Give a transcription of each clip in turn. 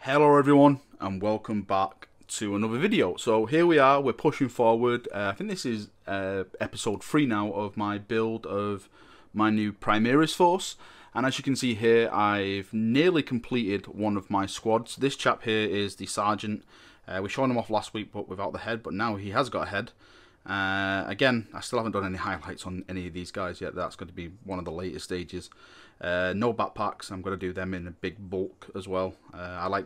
Hello everyone and welcome back to another video. So here we are, we're pushing forward. I think this is episode 3 now of my build of my new Primaris force. And as you can see here, I've nearly completed one of my squads. This chap here is the sergeant. We showed him off last week but without the head, but now he has got a head. Again, I still haven't done any highlights on any of these guys yet. That's going to be one of the later stages. No backpacks. I'm going to do them in a big bulk as well. I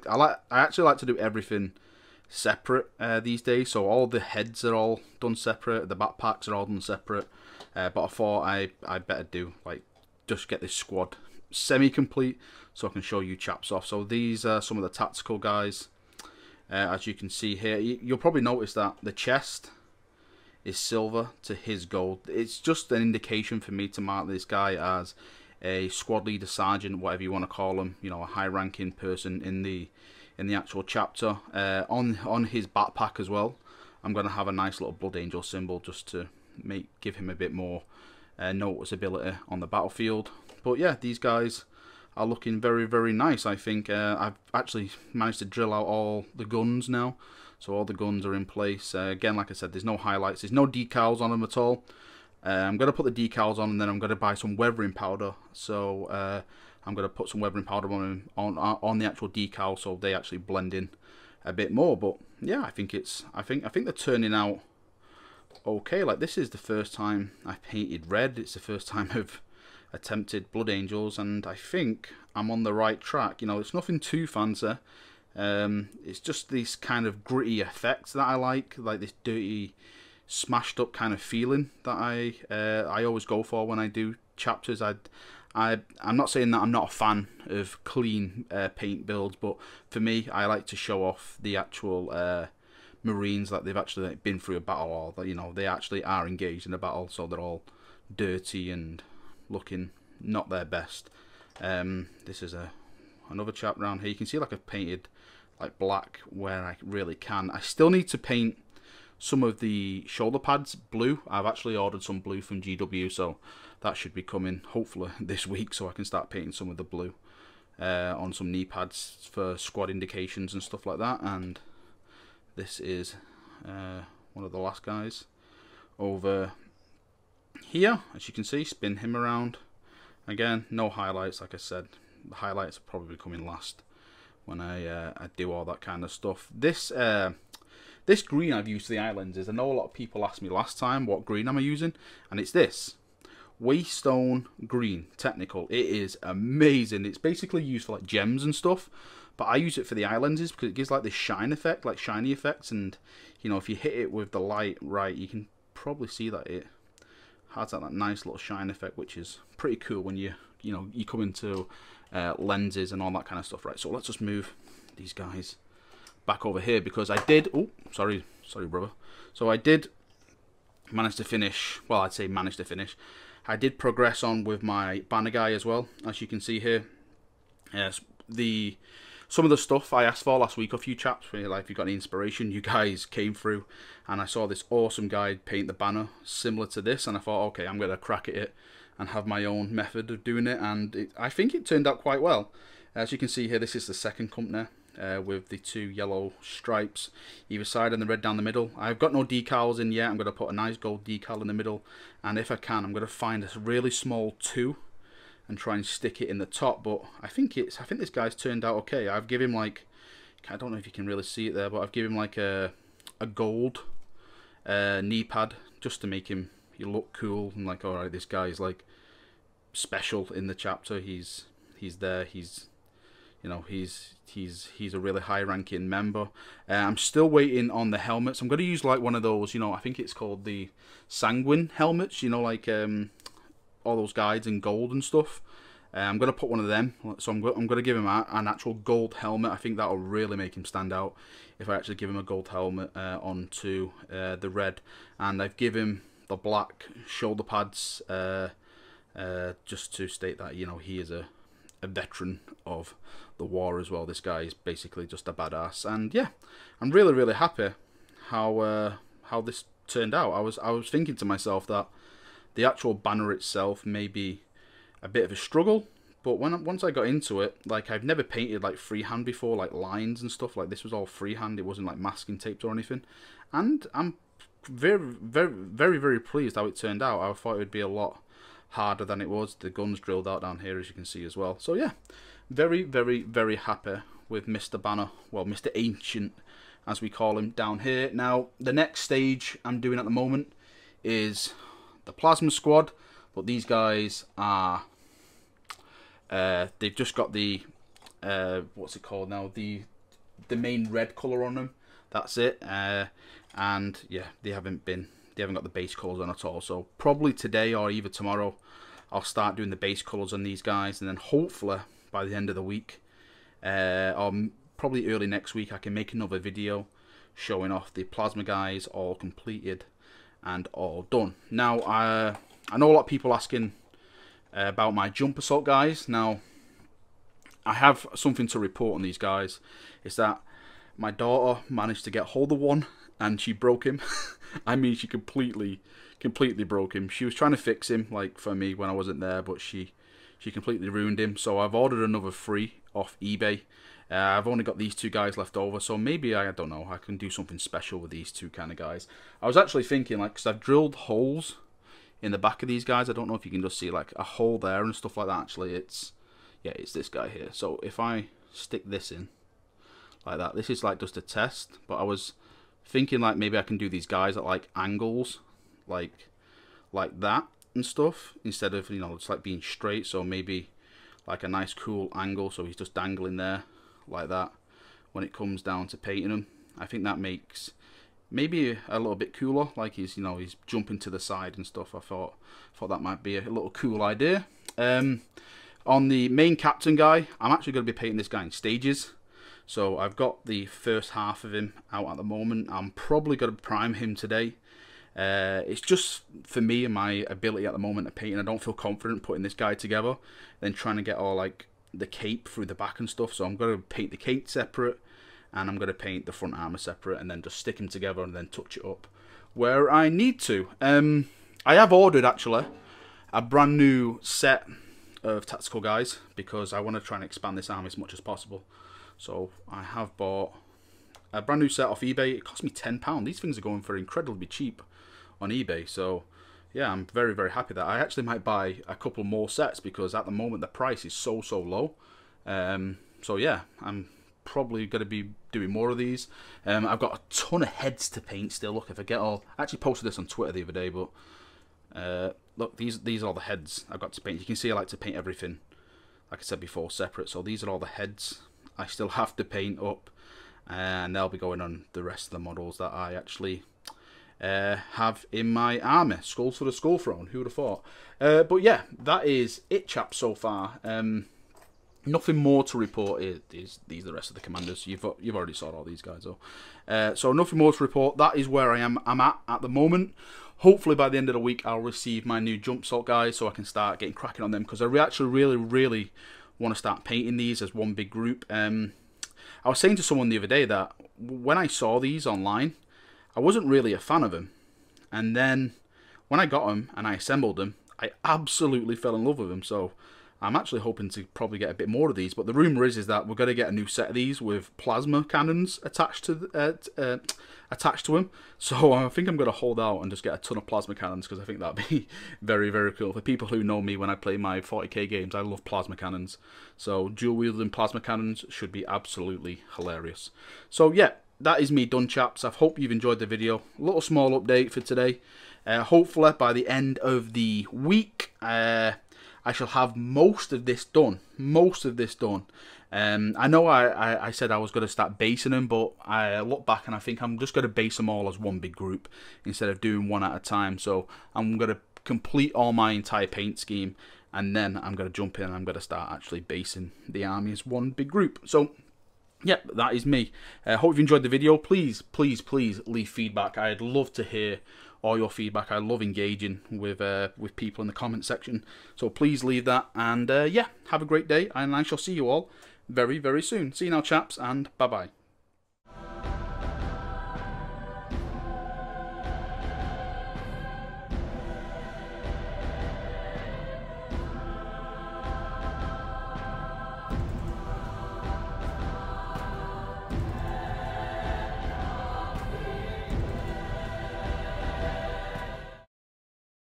actually like to do everything separate these days. So all the heads are all done separate. The backpacks are all done separate. But I thought I better do just get this squad semi-complete so I can show you chaps off. So these are some of the tactical guys. As you can see here, you'll probably notice that the chest is silver to his gold. It's just an indication for me to mark this guy as a squad leader, sergeant, whatever you want to call him. You know, a high-ranking person in the actual chapter. On his backpack as well, I'm going to have a nice little blood angel symbol just to give him a bit more noticeability on the battlefield. But yeah, these guys are looking very, very nice. I think I've actually managed to drill out all the guns now. So all the guns are in place. Again, like I said, there's no highlights. There's no decals on them at all. I'm going to put the decals on and then I'm going to buy some weathering powder. So I'm going to put some weathering powder on the actual decal so they actually blend in a bit more. But yeah, I think they're turning out okay. Like, this is the first time I've painted red. It's the first time I've attempted blood angels, and I think I'm on the right track. You know, it's nothing too fancy. It's just this kind of gritty effect that I like this dirty, smashed up kind of feeling that I always go for when I do chapters. I'm not saying that I'm not a fan of clean paint builds, but for me, I like to show off the actual Marines that they've actually been through a battle, or that, you know, they actually are engaged in a battle, so they're all dirty and looking not their best. This is another chap round here. You can see I've painted black where I really can. I still need to paint some of the shoulder pads blue. I've actually ordered some blue from GW, so that should be coming hopefully this week, so I can start painting some of the blue on some knee pads for squad indications and stuff like that. And this is one of the last guys over here. As you can see, spin him around. Again, no highlights. Like I said, the highlights are probably coming last when I do all that kind of stuff. This green I've used for the eye lenses. I know a lot of people asked me last time what green am I using, and it's this Waystone green technical. It is amazing. It's basically used for gems and stuff, but I use it for the eye lenses because it gives this shine effect, shiny effects. And you know, if you hit it with the light right, you can probably see that it has that nice little shine effect, which is pretty cool when you come into lenses and all that kind of stuff, right? So let's just move these guys back over here, because I did, oh, sorry brother. So I did manage to finish, well, I'd say manage to finish. I did progress on with my banner guy as well, as you can see here. Yes, some of the stuff I asked for last week, a few chaps, if you got any inspiration, you guys came through, and I saw this awesome guy paint the banner similar to this, and I thought, okay, I'm going to crack at it and have my own method of doing it, and I think it turned out quite well. As you can see here, this is the second company with the 2 yellow stripes either side and the red down the middle. I've got no decals in yet. I'm going to put a nice gold decal in the middle, and if I can, I'm going to find a really small 2 and try and stick it in the top. But I think this guy's turned out okay. I've given him I don't know if you can really see it there, but I've given him a gold knee pad just to make him look cool and alright, this guy's special in the chapter. He's there. He's a really high-ranking member. I'm still waiting on the helmets. I'm going to use one of those, I think it's called the Sanguine helmets, all those guides in gold and stuff. I'm going to put one of them, so I'm going to give him an actual gold helmet. I think that'll really make him stand out if I actually give him a gold helmet onto the red. And I've given him the black shoulder pads just to state that, he is a veteran of the war as well. This guy is basically just a badass, and yeah, I'm really, really happy how this turned out. I was thinking to myself that the actual banner itself may be a bit of a struggle, But once I got into it, like, I've never painted like freehand before, like lines and stuff. Like, this was all freehand. It wasn't like masking tapes or anything. And I'm very pleased how it turned out. I thought it would be a lot harder than it was. The gun's drilled out down here, as you can see as well. So yeah, very happy with Mr. Banner. Well, Mr. Ancient, as we call him down here. Now, the next stage I'm doing at the moment is the Plasma Squad. But these guys are, they've just got the, what's it called now? The main red colour on them. That's it. And yeah, they haven't got the base colours on at all. So probably today or either tomorrow, I'll start doing the base colours on these guys, and then hopefully by the end of the week, or probably early next week, I can make another video showing off the plasma guys all completed and all done. Now, I know a lot of people asking about my jump assault guys. Now, I have something to report on these guys. It's that my daughter managed to get hold of one, and she broke him. I mean, she completely broke him. She was trying to fix him, like, for me when I wasn't there, but she completely ruined him. So I've ordered another 3 off eBay. I've only got these 2 guys left over, so maybe, I don't know, I can do something special with these 2 kind of guys. I was actually thinking, like, because I've drilled holes in the back of these guys. I don't know if you can just see, like, a hole there and stuff like that. Actually, it's this guy here. So if I stick this in like that, this is like just a test, but I was thinking, like, maybe I can do these guys at like angles, like that and stuff, instead of, you know, just like being straight. So maybe like a nice cool angle, so he's just dangling there like that when it comes down to painting him. I think that makes maybe a little bit cooler, like he's, you know, he's jumping to the side and stuff. I thought that might be a little cool idea. On the main captain guy, I'm actually going to be painting this guy in stages. So I've got the first half of him out at the moment. I'm probably going to prime him today. It's just for me and my ability at the moment of painting. I don't feel confident putting this guy together, then trying to get all like the cape through the back and stuff. So I'm going to paint the cape separate, and I'm going to paint the front armor separate, and then just stick them together and then touch it up where I need to. I have ordered actually a brand new set of tactical guys because I want to try and expand this army as much as possible. So I have bought a brand new set off eBay. It cost me £10. These things are going for incredibly cheap on eBay. So yeah, I'm very happy that I actually might buy a couple more sets, because at the moment the price is so low. So yeah, I'm probably going to be doing more of these. I've got a ton of heads to paint still. Look, if I get all, I actually posted this on Twitter the other day, but look, these are all the heads I've got to paint. You can see I like to paint everything, like I said before, separate. So these are all the heads I still have to paint up, and they'll be going on the rest of the models that I actually have in my army. Skulls for the Skull Throne, who would have thought? But yeah, that is it, chaps, so far. Nothing more to report. These are the rest of the commanders. You've already saw all these guys though. So nothing more to report. That is where I'm at the moment. Hopefully by the end of the week I'll receive my new jump salt guys, so I can start getting cracking on them, because I actually really want to start painting these as one big group. I was saying to someone the other day that when I saw these online, I wasn't really a fan of them, and then when I got them and I assembled them, I absolutely fell in love with them. So I'm actually hoping to probably get a bit more of these. But the rumour is that we're going to get a new set of these with plasma cannons attached to them. So I think I'm going to hold out and just get a ton of plasma cannons, because I think that'd be very cool. For people who know me when I play my 40k games, I love plasma cannons. So dual wielding plasma cannons should be absolutely hilarious. So yeah, that is me done, chaps. I hope you've enjoyed the video. A little small update for today. Hopefully by the end of the week, I shall have most of this done. I know I said I was going to start basing them, but I look back and I think I'm just going to base them all as one big group instead of doing one at a time. So I'm going to complete all my entire paint scheme, and then I'm going to jump in and I'm going to start actually basing the army as one big group. So yeah, that is me. Hope you enjoyed the video. Please leave feedback. I'd love to hear all your feedback. I love engaging with people in the comment section. So please leave that. And yeah, have a great day, and I shall see you all very soon. See you now, chaps, and bye bye.